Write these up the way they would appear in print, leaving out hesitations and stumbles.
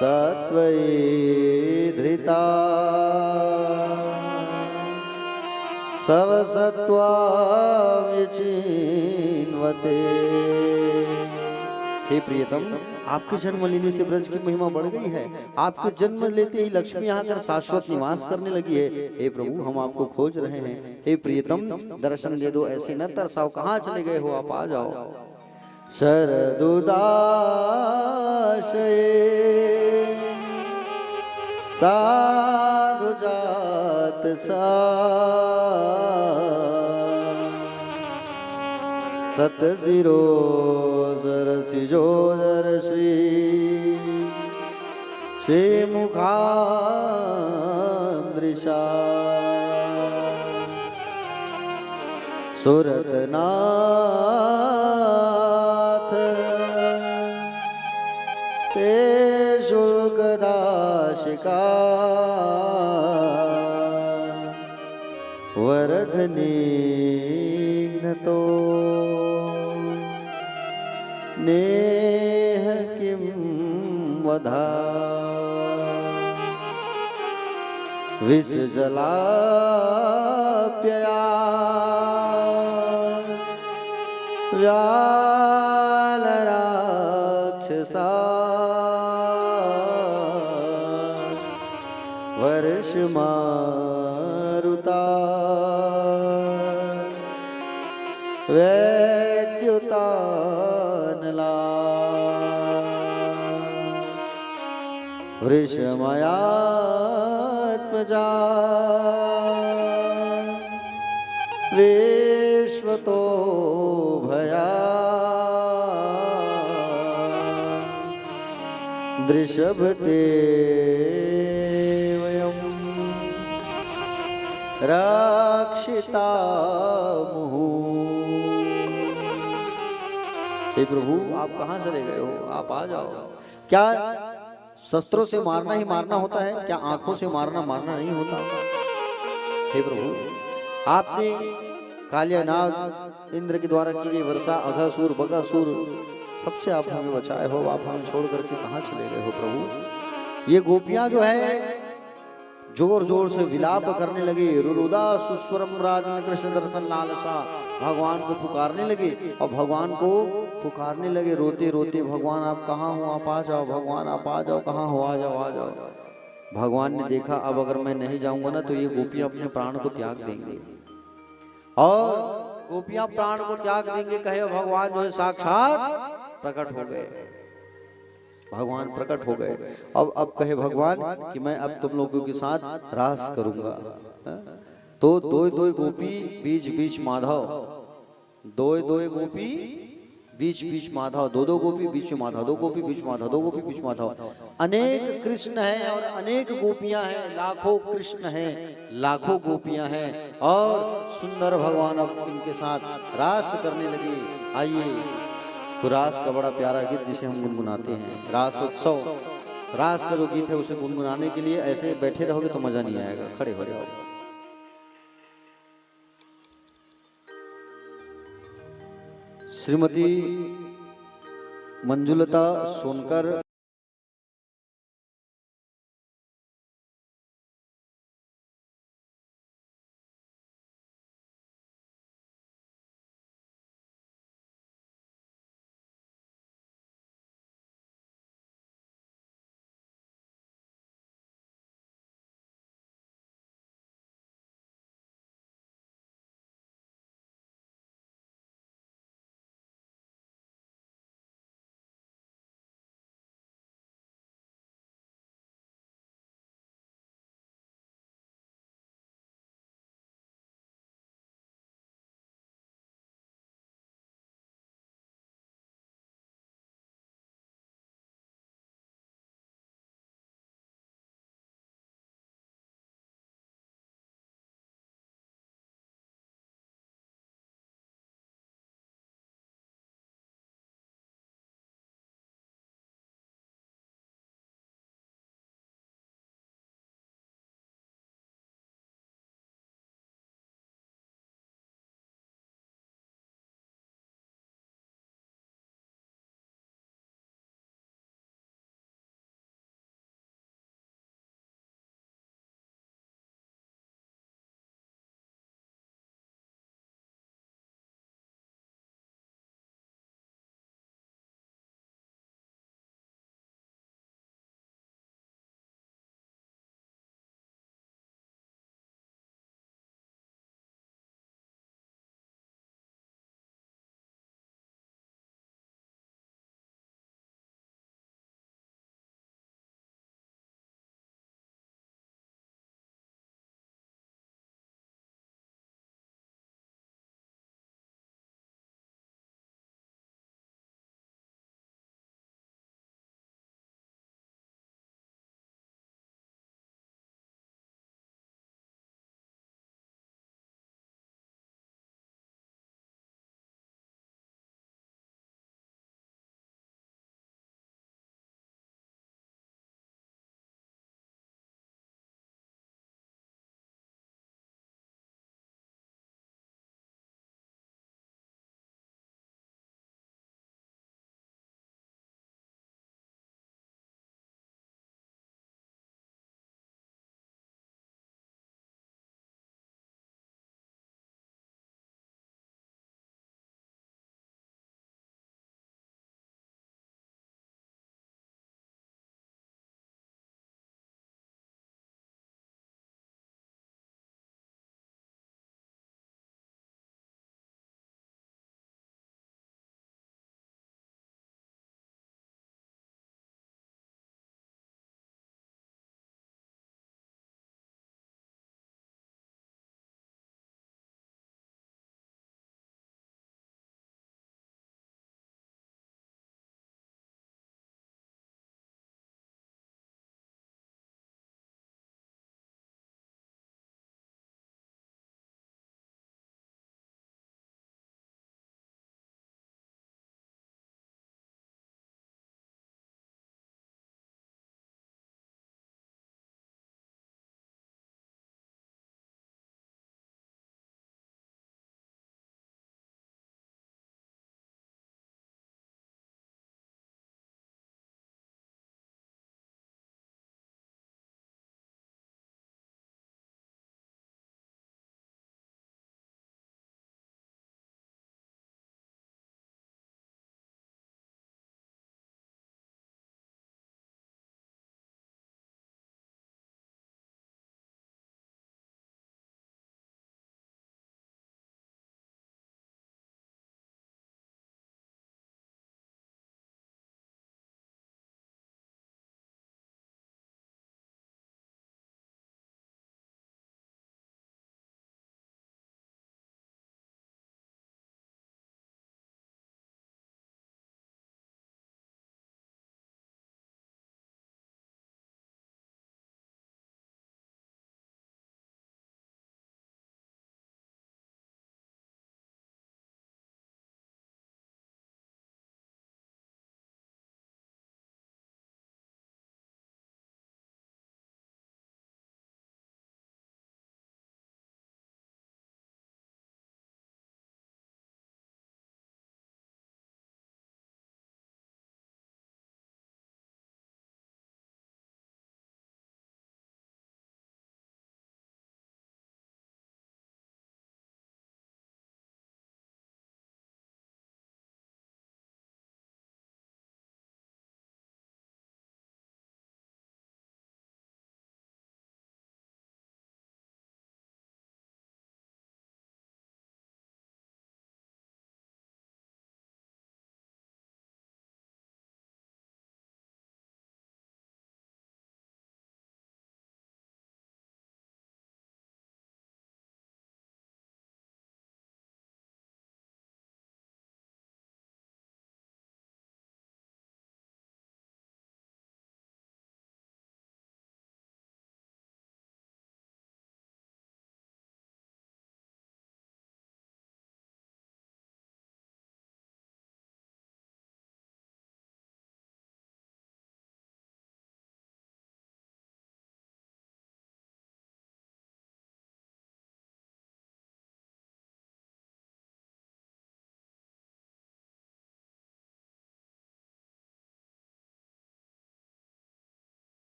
सत्वै धृता सवसत्वा विचिन्वते। हे प्रियतम, आपके जन्म लेने से ब्रज की महिमा बढ़ गई है। आपके जन्म लेते ही लक्ष्मी आकर शाश्वत निवास करने लगी है। हे प्रभु, हम आपको खोज रहे हैं। हे प्रियतम, दर्शन दे दो, ऐसे न तरसाओ। कहाँ चले गए हो, आप आ जाओ। शरदुदाशये साधु जात सा सतशिरो सरसिजोदर श्री श्रीमुखादृशा सुरतनाथ ते शुल्कदाशिका वरदनीग्नतो नेह किं वधा विषजलाप्यया व्यालराक्षसा वर्षमारुता वैद्युतानला वृषमयात्मजा विश्वतो भया दृशभते वयं रक्षिता मुहु। हे प्रभु, आप कहाँ चले गए हो, आप आ जाओ। क्या शस्त्रों से मारना ही मारना होता है? क्या आंखों से मारना मारना नहीं होता? हे प्रभु, आपने कालियानाग इंद्र के द्वारा की गई वर्षा, अघासुर बगासुर सबसे आप हमें बचाए हो। आप हमें छोड़ करके कहाँ चले गए हो प्रभु? ये गोपियां जो है जोर जोर से विलाप करने लगे। रुरुदा सुस्वरम राजन कृष्ण दर्शन लालसा, भगवान को पुकारने लगे और भगवान को पुकारने लगे रोते रोते, भगवान आप कहाँ हो, आप आ जाओ। भगवान आप आ जाओ, कहाँ हो, आ जाओ आ जाओ। भगवान ने देखा अब अगर मैं नहीं जाऊंगा ना तो ये गोपियां अपने प्राण को त्याग देंगे, और गोपियां प्राण को त्याग देंगे। कहे भगवान जो है साक्षात प्रकट हो गए, भगवान प्रकट हो गए। अब कहे भगवान कि मैं अब तुम लोगों के साथ रास करूंगा। तो दो दो गोपी बीच बीच माधव, दो दो गोपी बीच बीच माधव, दो दो गोपी बीच माधव, दो गोपी बीच माधव, दो गोपी बीच माधव। अनेक कृष्ण हैं और अनेक गोपियां हैं, लाखों कृष्ण हैं, लाखों गोपियां हैं, और सुंदर भगवान अब इनके साथ रास करने लगे। आइए, तो रास का बड़ा प्यारा गीत जिसे हम गुनगुनाते हैं, रास उत्सव। रास का जो गीत है उसे गुनगुनाने के लिए ऐसे बैठे रहोगे तो मजा नहीं आएगा, खड़े हो जाओ। श्रीमती मंजुलता सोनकर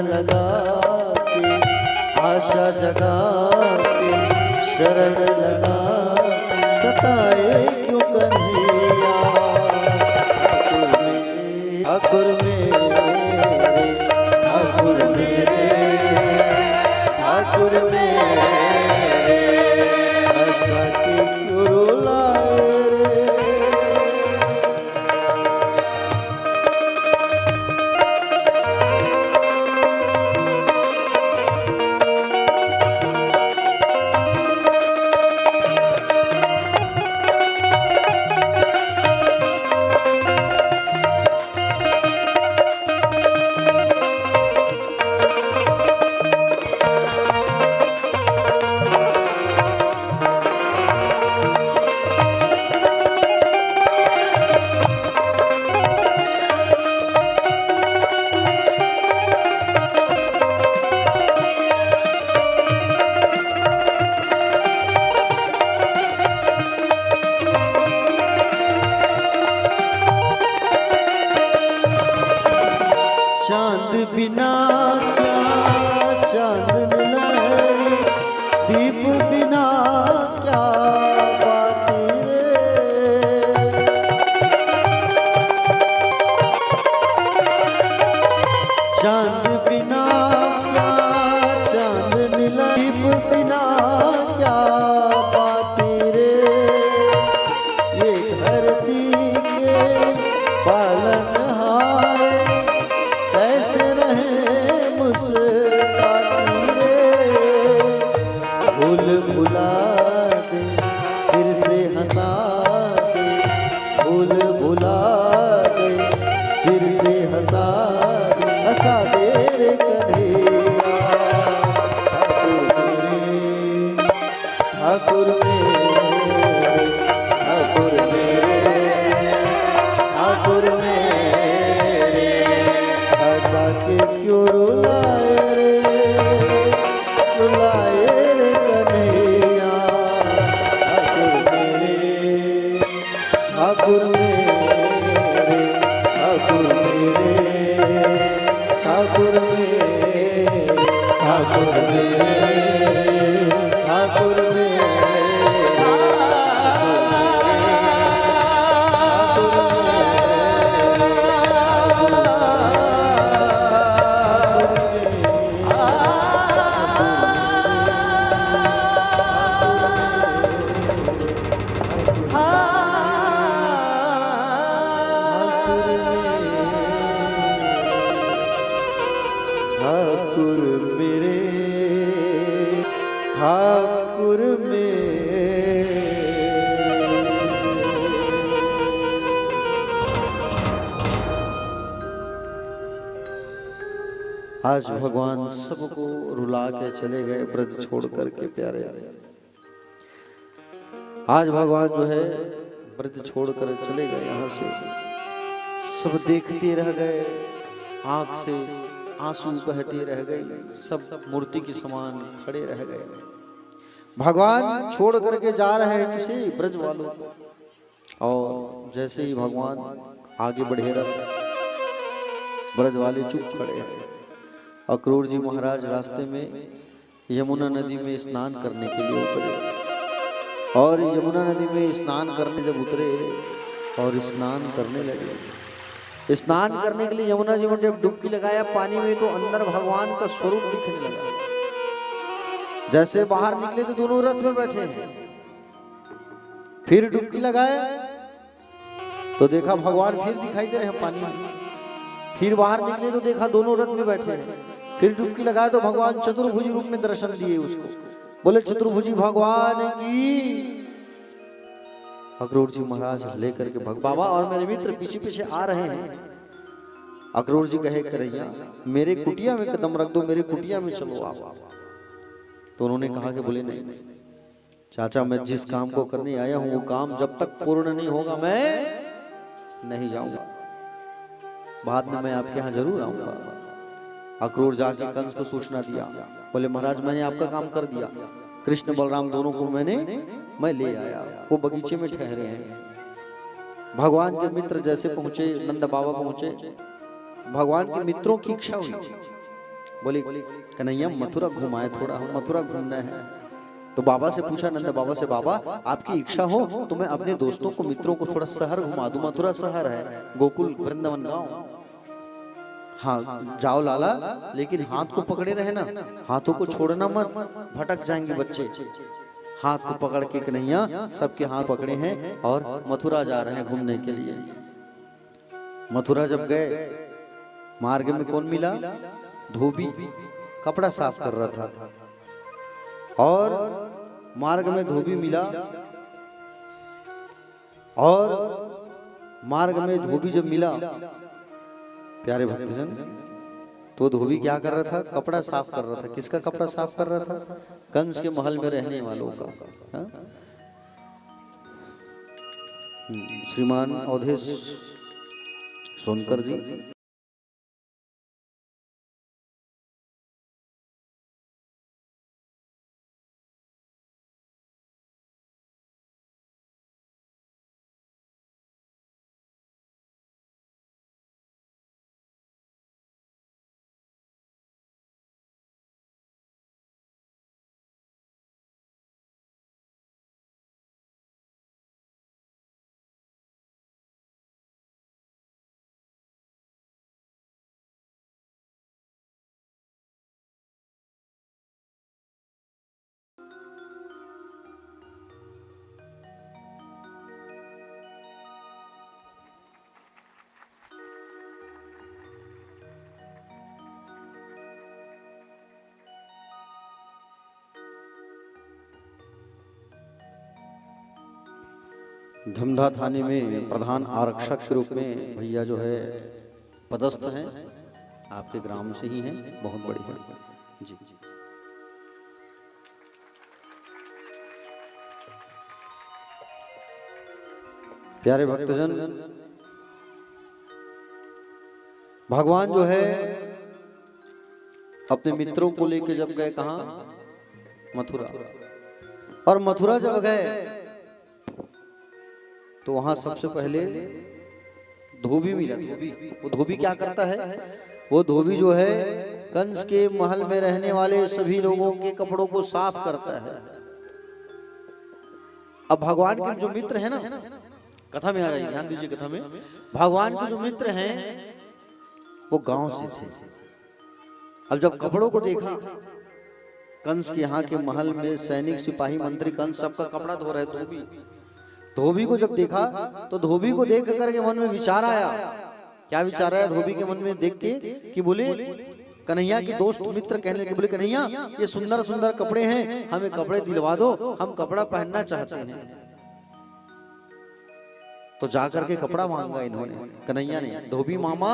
लगा के, आशा जगा के शरण लगा, सताए क्यों कन्हैया। ठाकुर मेरे, ठाकुर मेरे, ठाकुर मेरे, ऐसा क्यों रुलाए रे। चांद बिना क्या चांदन लहरे, दीप बिना क्या बातें रे। चांद बिना क्या चांदन लहरे, दीप बिना क्या बातें रे। ये धरती के पालनहार कैसे रहे मुस्कुराती रे। भूल भुला दे फिर से हंसा दे, भूल भुला दे फिर से हंसा दे रे कन्हैया। ठाकुर मेरे, ठाकुर मेरे, ठाकुर मेरे, ऐसा क्यों रुलाए रे, रुलाए रे कन्हैया। ठाकुर मेरे, ठाकुर मेरे, ठाकुर मेरे, ठाकुर मेरे, ठाकुर मेरे, ठाकुर मेरे, ठाकुर मेरे। आज भगवान सबको रुला के चले गए, व्रत छोड़ करके प्यारे। आज भगवान जो है व्रत छोड़ कर चले गए यहाँ से। सब देखते रह गए, आंख से आंसू बहते रह गए, सब मूर्ति के समान खड़े रह गए। भगवान छोड़ करके जा रहे हैं किसी ब्रज वालों को, और जैसे ही भगवान आगे बढ़े रहे, ब्रज वाले चुप खड़े हैं। अक्रूर जी महाराज रास्ते में यमुना नदी में स्नान करने के लिए उतरे, और यमुना नदी में स्नान करने जब उतरे और स्नान करने लगे, स्नान करने के लिए यमुना जी में जब डुबकी लगाया पानी में, तो अंदर भगवान का स्वरूप दिखने लगा। जैसे बाहर निकले तो दोनों रथ में बैठे हैं। फिर डुबकी लगाए तो देखा भगवान फिर दिखाई दे रहे हैं पानी में। फिर बाहर निकले तो देखा दोनों रथ में बैठे हैं। फिर डुबकी लगाए तो भगवान चतुर्भुजी रूप में दर्शन दिए उसको। बोले चतुर्भुजी भगवान की। अक्रूर जी महाराज लेकर के बाबा और मेरे मित्र पीछे पीछे आ रहे हैं। अक्रूर जी कहे करैया मेरे कुटिया में कदम रख दो, मेरे कुटिया में चलो आप। तो उन्होंने कहा कि बोले नहीं चाचा, मैं जिस काम को करने आया हूं वो काम जब तक पूर्ण नहीं होगा मैं नहीं जाऊंगा, बाद में मैं आपके यहाँ जरूर आऊंगा। अक्रूर जाके कंस को सूचना दिया, बोले महाराज मैंने आपका काम कर दिया, कृष्ण बलराम दोनों को मैं ले आया, वो बगीचे में ठहरे हैं। भगवान के मित्र जैसे पहुंचे, नंद बाबा पहुंचे, भगवान के मित्रों की इच्छा हुई बोली कन्हैया मथुरा घुमाए थोड़ा, हम मथुरा घूमना है। तो बाबा से पूछा नंद बाबा से, बाबा आपकी इच्छा हो तो मैं अपने दोस्तों को मित्रों को थोड़ा शहर घुमा दूं, मथुरा शहर है, गोकुल वृंदावन गांव। हाँ जाओ लाला, लेकिन हाथ को पकड़े रहे ना, हाथों को छोड़ना मत, भटक जाएंगे बच्चे। हाथ को पकड़ के कन्हैया सबके हाथ पकड़े हैं और मथुरा जा रहे हैं घूमने के लिए। मथुरा जब गए, मार्ग में कौन मिला? धोबी कपड़ा साफ कर रहा था। और मार्ग में धोबी मिला, और मार्ग में धोबी जब मिला प्यारे भक्तजन, तो धोबी क्या कर रहा था? कपड़ा साफ कर रहा था। किसका कपड़ा साफ कर रहा था? कंस के महल में रहने वालों का। श्रीमान अवधेश सोनकर जी, धमधा थाने में प्रधान आरक्षक के रूप में भैया जो है पदस्थ हैं, आपके ग्राम से ही हैं। बहुत बढ़िया जी। प्यारे भक्तजन, भगवान जो है अपने मित्रों को लेकर जब गए कहां? मथुरा। और मथुरा जब गए तो वहां सबसे पहले धोबी मिला। धोबी, वो धोबी क्या करता है? वो धोबी जो है कंस के महल में रहने वाले सभी लोगों के कपड़ों को साफ करता है। अब भगवान के जो मित्र है ना, कथा में आ जाइए, ध्यान दीजिए कथा में। भगवान के जो मित्र हैं वो गांव से थे। अब जब कपड़ों को देखा, कंस के यहाँ के महल में सैनिक सिपाही मंत्री कंस सबका कपड़ा धो रहे, धोबी को जब देखा तो धोबी को देख करके मन में विचार आया। क्या विचार आया धोबी के मन में देख के? कि बोले कन्हैया के दोस्त मित्र कहने लगे, बोले कन्हैया ये सुंदर सुंदर कपड़े हैं, हमें कपड़े दिलवा दो, हम कपड़ा पहनना चाहते हैं। तो जाकर के कपड़ा मांगा इन्होंने, कन्हैया ने। धोबी मामा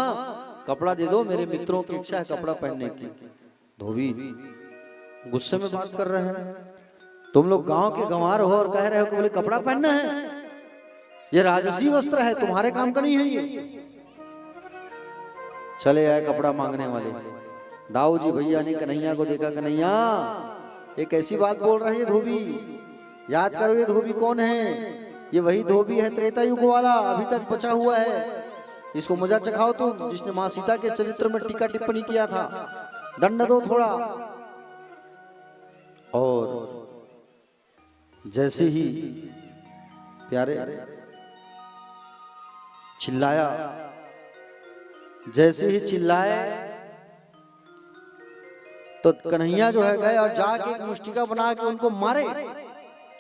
कपड़ा दे दो, मेरे मित्रों की इच्छा है कपड़ा पहनने की। धोबी गुस्से में बात कर रहे हैं, तुम लोग गांव के गंवार हो और कह रहे हो कि बोले कपड़ा पहनना है, ये राजसी वस्त्र है, तुम्हारे काम का नहीं है ये। चले आए कपड़ा मांगने वाले। दाऊ जी भैया ने कन्हैया को देखा, कन्हैया ये कैसी बात बोल रहे हैं धोबी, याद करो ये धोबी कौन है? ये वही धोबी है त्रेता युग वाला, अभी तक बचा हुआ है। इसको मजा चखाओ तुम, जिसने मां सीता के चरित्र में टीका टिप्पणी किया था, दंड दो थोड़ा। और जैसे ही प्यारे चिल्लाया, जैसे ही चिल्लाए तो कन्हैया जो है गए और जाके एक मुष्टिका बना के उनको मारे।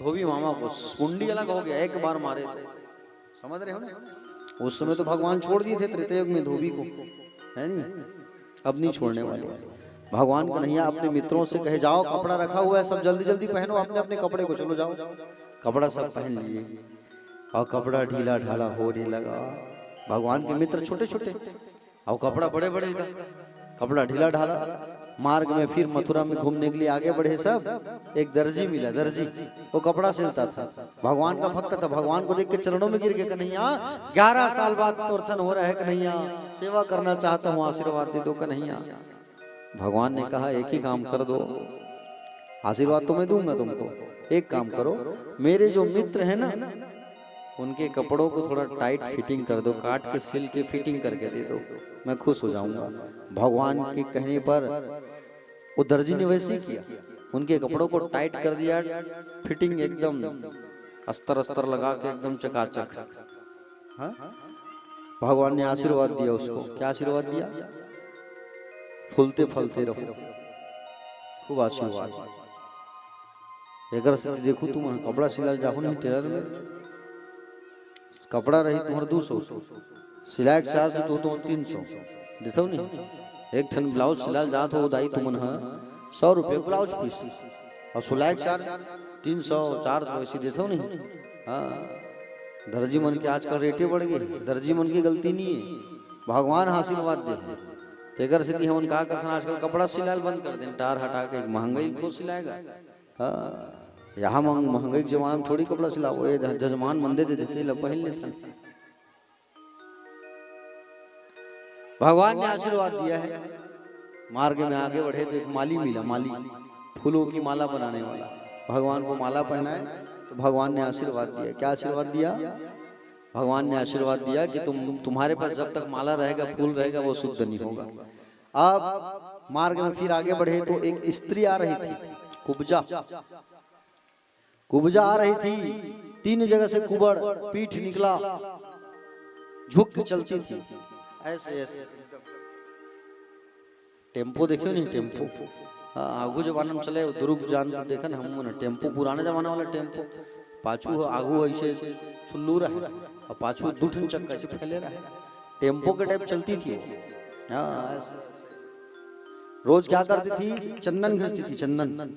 धोबी मामा को कुंडी अलग हो गया, एक बार मारे थे, समझ रहे हो ना? उस समय तो भगवान छोड़ दिए थे त्रेता युग में धोबी को, है नहीं? अब नहीं छोड़ने वाले। भगवान कन्हैया अपने मित्रों से कहे, जाओ कपड़ा रखा हुआ है, सब जल्दी जल्दी पहनो अपने अपने कपड़े को, चलो जाओ। कपड़ा सब पहन लिए और कपड़ा ढीला ढाला होने लगा। भगवान के मित्र छोटे छोटे और कपड़ा बड़े बड़े का, कपड़ा ढीला ढाला। मार्ग में फिर मथुरा में घूमने के लिए आगे बढ़े सब। एक दर्जी मिला, दर्जी वो कपड़ा सिलता था, भगवान का भक्त था। भगवान को देख के चरणों में गिर के, कन्हैया 11 साल बाद दर्शन हो रहा है, कन्हैया सेवा करना चाहता हूँ, आशीर्वाद दे दो कन्हैया। भगवान ने कहा एक ही काम कर दो, आशीर्वाद तो मैं दूंगा तुमको, एक काम करो, मेरे जो मित्र है ना उनके कपड़ों को थोड़ा टाइट फिटिंग कर दो, काट के सिल के फिटिंग करके दे दो, मैं खुश हो जाऊंगा। भगवान के कहने पर वो दर्जी ने वैसे ही किया, उनके कपड़ों को टाइट कर दिया, फिटिंग एकदम अस्तर अस्तर लगा के एकदम चकाचक। हाँ? भगवान ने आशीर्वाद दिया उसको। क्या आशीर्वाद दिया? फूलते फलते रहो, खूब आशीर्वाद। अगर से देखो तुम कपड़ा सिला जाओ नहीं टेलर में, कपड़ा रही तुम्हारा 200, सिलाई के चार्ज तो 300 देता नहीं। एक ठन ब्लाउज सिला जा तो दाई तुमन 100 रुपये ब्लाउज पीस, और सिलाई चार्ज 300 400 ऐसी देता नहीं। हाँ, दर्जी मन के आजकल रेटे बढ़ गए, दर्जी मन की गलती नहीं है, भगवान आशीर्वाद दे। तेकर से हम का करथन आजकल कपड़ा सिलाल बंद कर दें, टार हटा के महंगाई को सिलाएगा। हाँ, यहाँ महंगाई के जमाना में थोड़ी कपड़ा सिलाओ, ये जजमान मंदे दे देते ला पहन लेते। भगवान ने आशीर्वाद दिया है। मार्ग में आगे बढ़े तो एक माली मिला, माली फूलों की माला बनाने वाला, भगवान को माला पहनाए तो भगवान ने आशीर्वाद दिया। क्या आशीर्वाद दिया? भगवान ने आशीर्वाद दिया कि तुम्हारे पास जब तक माला रहेगा, फूल रहेगा, वो शुद्ध नहीं होगा। अब मार्ग में फिर आगे बढ़े तो एक स्त्री आ रही थी, कुब्जा। कुब्जा आ रही थी, 3 जगह से कुबड़, पीठ निकला, झुक के चलती थी ऐसे ऐसे। टेम्पो देखियो नहीं, टेम्पो आगू जमाना में चले, दुर्ग जान देखा ना हम, टेम्पो पुराना जमाना वाला टेम्पो, पाछू आगू ऐसे सुल्लू रहा और पाछू 2 चक्का से फैले रहा, टेम्पो के टाइप चलती थी। रोज क्या करती थी? चंदन घिसती थी, चंदन,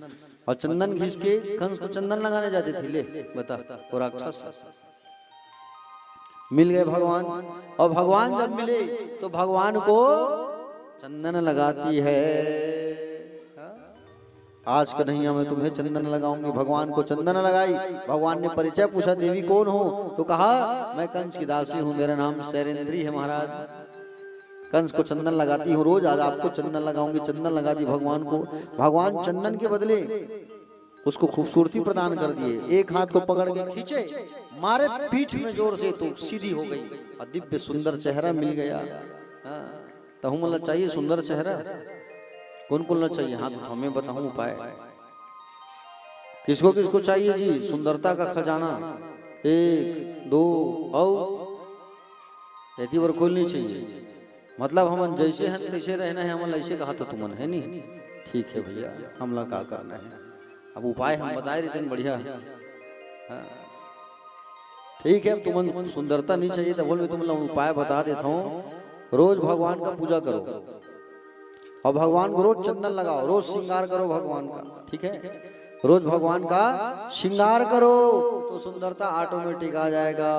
और चंदन घिस के कंस को चंदन लगाने जाते थे। ले बता, और राक्षस मिल गए भगवान, और भगवान जब मिले तो भगवान को चंदन लगाती है। आज कन्हैया मैं तुम्हें चंदन लगाऊंगी। भगवान को चंदन लगाई। भगवान ने परिचय पूछा, देवी कौन हो? तो कहा मैं कंस की दासी हूँ, मेरा नाम शैलेंद्री है महाराज। कंस को चंदन लगाती हूँ रोज, आज आपको चंदन लगाऊंगी। चंदन लगा दी भगवान को। भगवान चंदन के बदले उसको खूबसूरती प्रदान कर दिए। एक हाथ को पकड़ के खींचे, मारे पीठ में जोर से तो सीधी हो गई और दिव्य सुंदर चेहरा मिल गया। तो हम चाहिए सुंदर चेहरा, कौन कौन चाहिए? हाँ तो हमें बताऊं उपाय, किसको किसको चाहिए जी सुंदरता का खजाना? 1 2 और यदि वर कोई नहीं चाहिए, मतलब हम जैसे हैं तैसे रहना है, हम ऐसे कहा था तुमन है नहीं? ठीक है भैया, हमला का करना है, अब उपाय हम बताए रहे थे बढ़िया। हाँ ठीक है, तुमन सुंदरता नहीं चाहिए तो बोल मैं तुम्हें उपाय बता देता हूँ। रोज भगवान का पूजा करो और भगवान को रोज चंदन लगाओ, रोज श्रृंगार करो भगवान का। ठीक है, रोज भगवान का श्रृंगार करो तो सुंदरता ऑटोमेटिक आ जाएगा।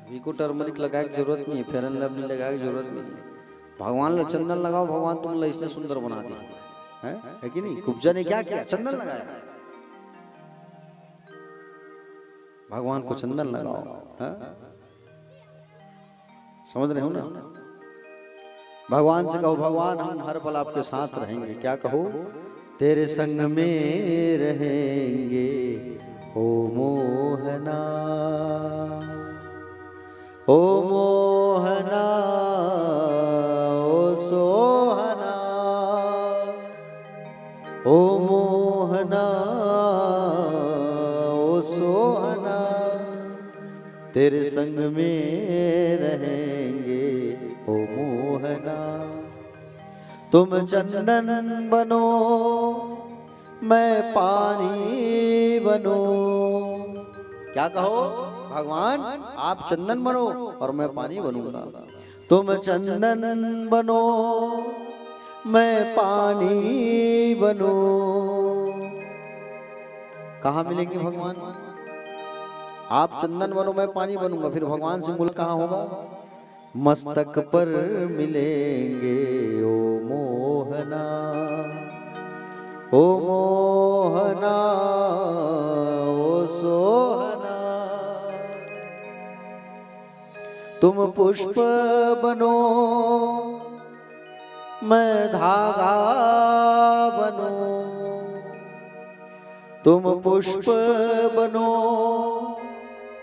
वीको टर्मरिक लगाए की जरूरत नहीं है, फेयर एंड लवली लगाए की जरूरत नहीं है। भगवान ला चंदन लगाओ, भगवान तुम ला इसने सुंदर बना दिया है कि नहीं? कुब्जा ने क्या किया? चंदन लगाया। भगवान को चंदन लगाओ, समझ रहे हो ना? भगवान से कहो, भगवान हम हर पल आपके साथ रहेंगे। क्या कहो? तेरे संग में रहेंगे ओ मोहना, ओ मोहना, ओ सोहना, ओ मोहना, ओ सोहना, तेरे संग में रहेंगे ओ मोहना। तुम चंदन बनो मैं पानी बनो। क्या कहो? भगवान आप चंदन बनो और मैं पानी बनूंगा। तुम चंदन बनो मैं पानी बनो। कहाँ मिलेंगे भगवान? आप चंदन बनो मैं पानी बनूंगा, फिर भगवान से मुलाकात कहाँ होगा? मस्तक पर मिलेंगे ओ मोहना, ओ मोहना, ओ सोहना। तुम पुष्प बनो मैं धागा बनो। तुम पुष्प बनो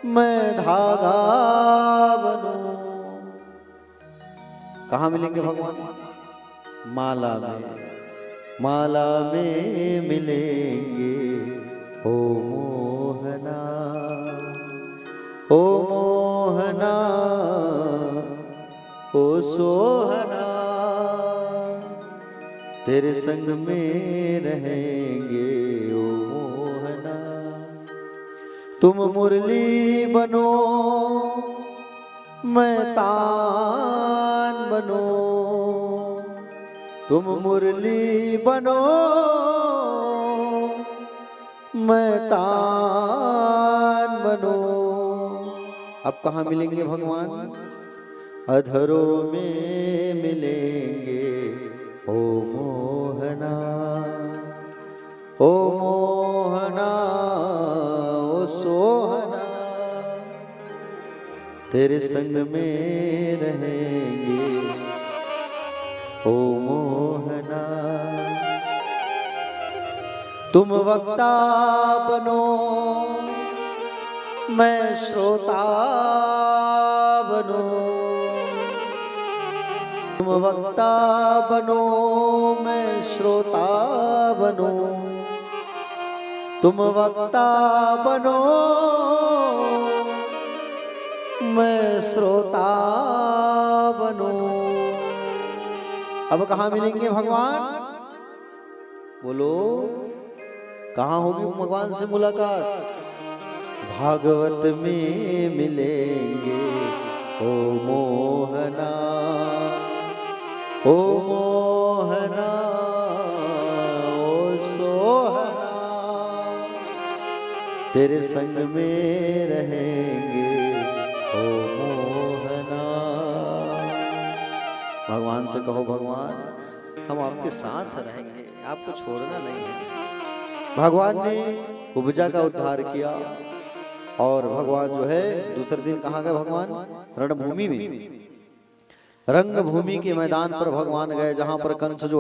मैं धागा बनूं। कहाँ मिलेंगे भगवान? माला में, माला में मिलेंगे ओ मोहना, ओ मोहना, ओ सोहना, तेरे संग में रहेंगे ओ मोहना। तुम मुरली बनो, मैं तान बनो, तुम मुरली बनो, मैं तान बनो। अब कहाँ मिलेंगे भगवान? अधरों में मिलेंगे ओ मोहना, ओ मोहना, ओ सोहना, तेरे संग में रहेंगे ओ मोहना। तुम वक्ता बनो, मैं श्रोता बनो, तुम वक्ता बनो, मैं श्रोता बनो, तुम वक्ता बनो, मैं श्रोता बनो। अब कहाँ मिलेंगे भगवान? बोलो, कहाँ होगी भगवान से मुलाकात? भागवत में मिलेंगे ओ मोहना, ओ मोहना, ओ सोहना, तेरे संग में रहेंगे ओ मोहना। भगवान से कहो, भगवान हम आपके साथ रहेंगे, आपको छोड़ना नहीं है। भगवान ने उपजा का उद्धार किया और भगवान जो है दूसरे दिन कहाँ गए भगवान? रणभूमि में, रंगभूमि के मैदान पर भगवान गए, जहां पर कंस जो